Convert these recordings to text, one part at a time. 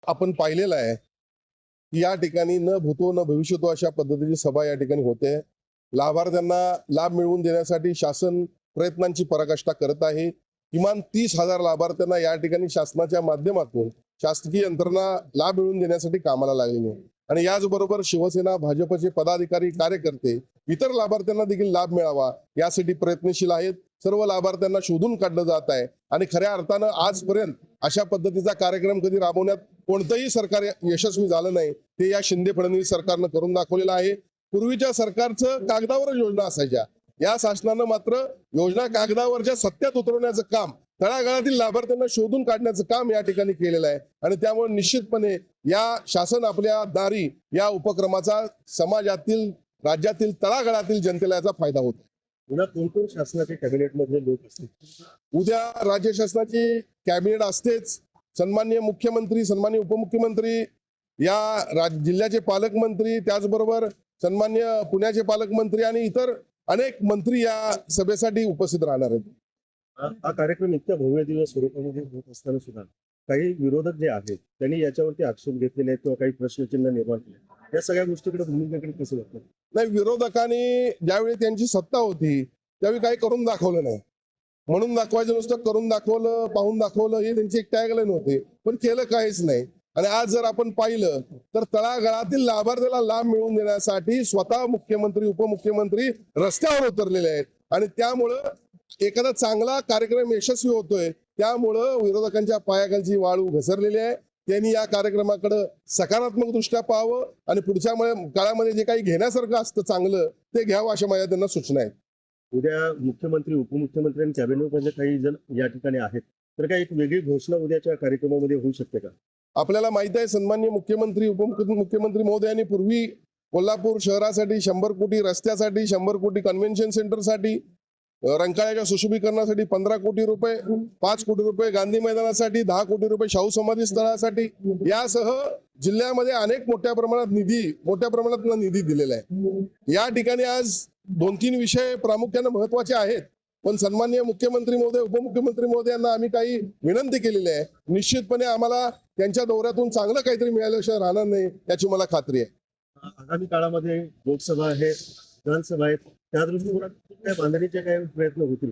आपण पाहिलेलं आहे की या ठिकाणी न भूतो न भविष्यतो अशा पद्धतीची सभा या ठिकाणी होते। लाभार्थ्यांना लाभ मिळवून देण्यासाठी शासन प्रयत्नांची पराकाष्ठा करत आहे। किमान 30,000 लाभार्थ्यांना या ठिकाणी शासनाच्या माध्यमातून शासकीय यंत्रणा लाभ मिळवून देण्यासाठी कामाला लागलेली आहे आणि याचबरोबर शिवसेना भाजपचे पदाधिकारी कार्यकर्ते इतर लाभार्थ्यांना देखील लाभ मिळावा यासाठी प्रयत्नशील आहेत। सर्व लाभार्थ्यांना शोधून काढलं जात आहे आणि खऱ्या अर्थानं आजपर्यंत अशा पद्धतीचा कार्यक्रम कधी राबवण्यात कोणतंही सरकार यशस्वी झालं नाही। ते या शिंदे फडणवीस सरकारनं करून दाखवलेलं आहे। पूर्वीच्या सरकारचं कागदावर योजना असायच्या, या शासनानं मात्र योजना कागदावरच्या सत्यात उतरवण्याचं काम, तळागाळातील लाभार्थ्यांना शोधून काढण्याचं काम या ठिकाणी केलेलं आहे आणि त्यामुळे निश्चितपणे या शासन आपल्या दारी या उपक्रमाचा समाजातील राज्यातील तळागाळातील जनतेला याचा फायदा होतो। उद्या कोण शासनाचे कॅबिनेट मधले लोक असतील? उद्या राज्य शासनाची कॅबिनेट असतेच। सन्माननीय मुख्यमंत्री, सन्माननीय उपमुख्यमंत्री, या जिल्ह्याचे पालकमंत्री, त्याचबरोबर सन्माननीय पुण्याचे पालकमंत्री आणि इतर अनेक मंत्री या सभेसाठी उपस्थित राहणार आहेत। हा कार्यक्रम इतक्या भव्य दिवस स्वरूपामध्ये होत असताना सुद्धा काही विरोधक जे आहेत त्यांनी याच्यावरती आक्षेप घेतलेले आहेत किंवा काही प्रश्नचिन्ह निर्माण केले, या सगळ्या गोष्टीकडे भूमिकेकडे कसं बघतात? नाही, विरोधकांनी ज्यावेळी त्यांची सत्ता होती त्यावेळी काही करून दाखवलं नाही, म्हणून दाखवायचं नुसतं करून दाखवलं, पाहून दाखवलं, हे त्यांची एक टॅगलाईन होते, पण केलं काहीच नाही। आणि आज जर आपण पाहिलं तर तळागाळातील लाभार्थ्याला लाभ मिळवून देण्यासाठी स्वतः मुख्यमंत्री उपमुख्यमंत्री रस्त्यावर उतरलेले आहेत आणि त्यामुळं एखादा चांगला कार्यक्रम यशस्वी होतोय, त्यामुळं विरोधकांच्या पायाखालची वाळू घसरलेली आहे। त्यांनी या कार्यक्रमाकडे सकारात्मक दृष्ट्या पाहावं आणि पुढच्या काळामध्ये जे काही घेण्यासारखं असतं चांगलं ते घ्यावं, अशा माझ्या त्यांना सूचना आहेत। उद्या मुख्यमंत्री उपमुख्यमंत्री आणि कॅबिनेट मध्ये काही जण या ठिकाणी आहेत, तर काय एक वेगळी घोषणा उद्याच्या कार्यक्रमामध्ये होऊ शकते का? आपल्याला माहित आहे सन्माननीय मुख्यमंत्री उपमुख्यमंत्री महोदयांनी पूर्वी कोल्हापूर शहरासाठी 100 कोटी, रस्त्यासाठी 100 कोटी, कन्व्हेन्शन सेंटरसाठी, रंकाळ्याच्या सुशोभीकरणासाठी 15 कोटी रुपये, 5 कोटी रुपये गांधी मैदानासाठी, 10 कोटी रुपये शाहू समाधी स्थळासाठी, यासह जिल्ह्यामध्ये अनेक मोठ्या प्रमाणात निधी दिलेला आहे। या ठिकाणी आज 2-3 विषय प्रामुख्याने महत्वाचे आहेत, पण सन्माननीय मुख्यमंत्री महोदय उपमुख्यमंत्री महोदयांना आम्ही काही विनंती केलेली आहे। निश्चितपणे आम्हाला त्यांच्या दौऱ्यातून चांगलं काहीतरी मिळाल्याशिवाय राहणार नाही याची मला खात्री आहे। आगामी काळामध्ये लोकसभा आहे, विधानसभा आहे, त्या दृष्टीकोनातून काय बांधणीचे काय प्रयत्न होतील?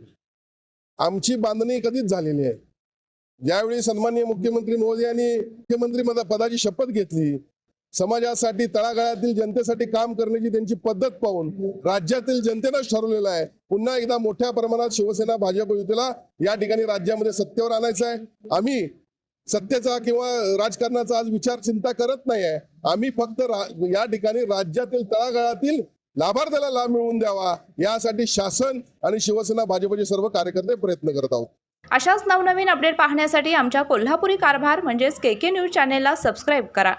आमची बांधणी कधीच झालेली आहे। ज्यावेळी सन्माननीय मुख्यमंत्री महोदयांनी मुख्यमंत्री पदाची शपथ घेतली, समाजासाठी तळागाळातील जनतेसाठी काम करण्याची त्यांची पद्धत पाहून राज्यातील जनतेनंच ठरवलेलं आहे पुन्हा एकदा मोठ्या प्रमाणात शिवसेना भाजप युतीला या ठिकाणी राज्यामध्ये सत्तेवर आणायचं आहे। आम्ही सत्तेचा किंवा राजकारणाचा आज विचार चिंता करत नाही आहे, आम्ही फक्त या ठिकाणी राज्यातील तळागाळातील लाभार्थ्याला लाभ मिळवून द्यावा यासाठी शासन आणि शिवसेना भाजपचे सर्व कार्यकर्ते प्रयत्न करत आहोत। अशाच नवनवीन अपडेट पाहण्यासाठी आमच्या कोल्हापुरी कारभार म्हणजेच KK न्यूज चॅनेलला सबस्क्राईब करा।